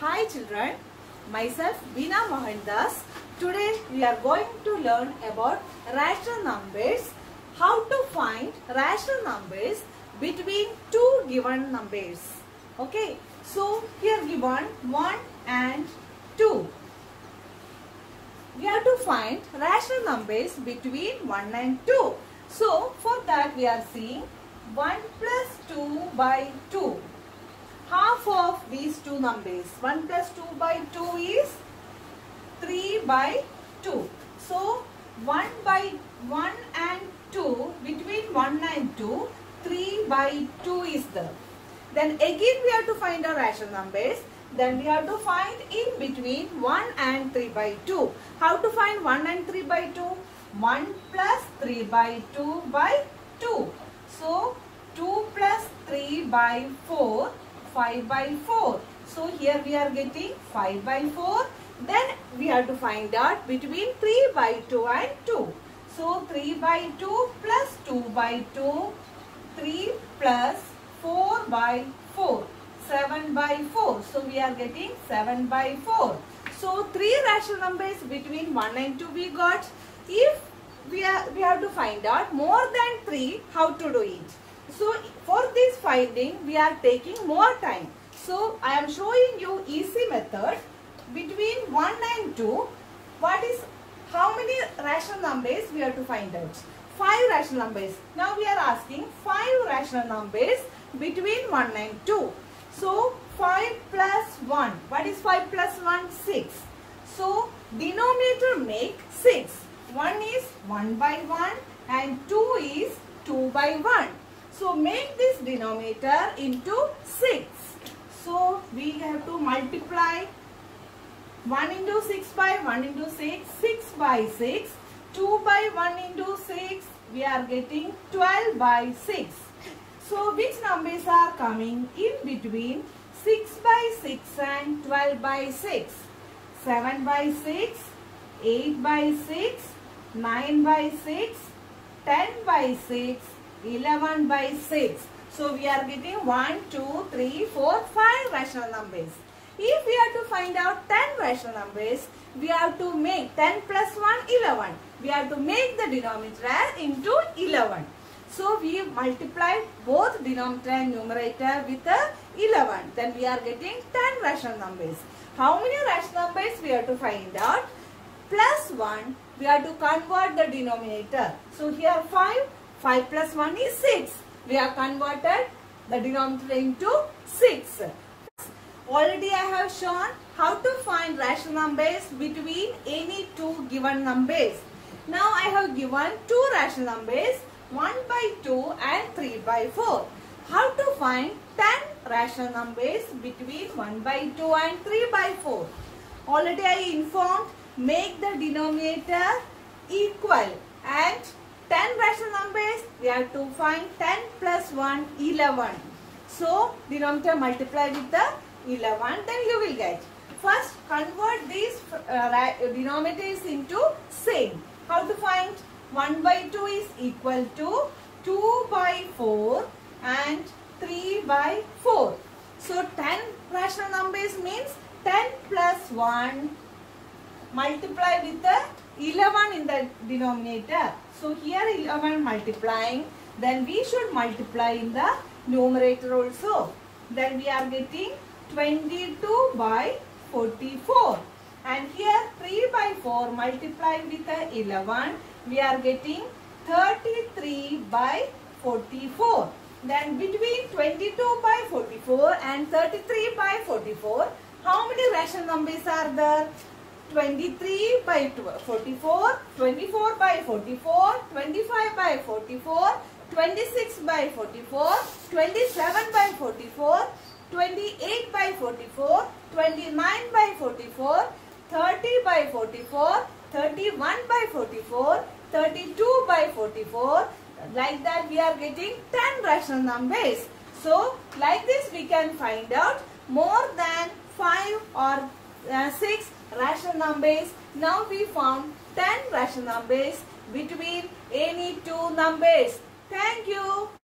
Hi children, myself Veena Mohandas. Today we are going to learn about rational numbers, how to find rational numbers between two given numbers. Okay, so here given 1 and 2. We have to find rational numbers between 1 and 2. So for that we are seeing 1 plus 2 by 2. Half of these two numbers. 1 plus 2 by 2 is 3 by 2. So 1 by 1 and 2, between 1 and 2, 3 by 2 is there. Then again we have to find our rational numbers. Then we have to find in between 1 and 3 by 2. How to find 1 and 3 by 2? 1 plus 3 by 2 by 2. So 2 plus 3 by 4. 5 by 4. So here we are getting 5 by 4. Then we have to find out between 3 by 2 and 2. So 3 by 2 plus 2 by 2. 3 plus 4 by 4. 7 by 4. So we are getting 7 by 4. So 3 rational numbers between 1 and 2 we got. If we have to find out more than 3, how to do it? So for this finding we are taking more time. So I am showing you easy method. Between 1 and 2, how many rational numbers we have to find out? 5 rational numbers. Now we are asking 5 rational numbers between 1 and 2. So 5 plus 1. What is 5 plus 1? 6. So denominator make 6. 1 is 1 by 1 and 2 is 2 by 1. So make this denominator into 6. So we have to multiply 1 into 6 by 1 into 6, 6 by 6, 2 by 1 into 6, we are getting 12 by 6. So which numbers are coming in between 6 by 6 and 12 by 6? 7 by 6, 8 by 6, 9 by 6, 10 by 6, 11 by 6. So we are getting 1, 2, 3, 4, 5 rational numbers. If we have to find out 10 rational numbers, we have to make 10 plus 1, 11. We have to make the denominator into 11. So we multiply both denominator and numerator with 11. Then we are getting 10 rational numbers. How many rational numbers we have to find out? Plus 1, we have to convert the denominator. So here 5. 5 plus 1 is 6. We have converted the denominator into 6. Already I have shown how to find rational numbers between any two given numbers. Now I have given two rational numbers, 1 by 2 and 3 by 4. How to find 10 rational numbers between 1 by 2 and 3 by 4? Already I informed, make the denominator equal and 10 rational numbers, we have to find 10 plus 1, 11. So, denominator multiply with the 11, then you will get. First, convert these denominators into same. How to find? 1 by 2 is equal to 2 by 4 and 3 by 4. So, 10 rational numbers means 10 plus 1 multiply with the 11 in the denominator. So here 11 multiplying, then we should multiply in the numerator also. Then we are getting 22 by 44. And here 3 by 4 multiply with the 11, we are getting 33 by 44. Then between 22 by 44 and 33 by 44, how many rational numbers are there? 23 by 44, 24 by 44, 25 by 44, 26 by 44, 27 by 44, 28 by 44, 29 by 44, 30 by 44, 31 by 44, 32 by 44. Like that we are getting 10 rational numbers. So like this we can find out more than 5 or 6 rational numbers. Now we found 10 rational numbers between any two numbers. Thank you.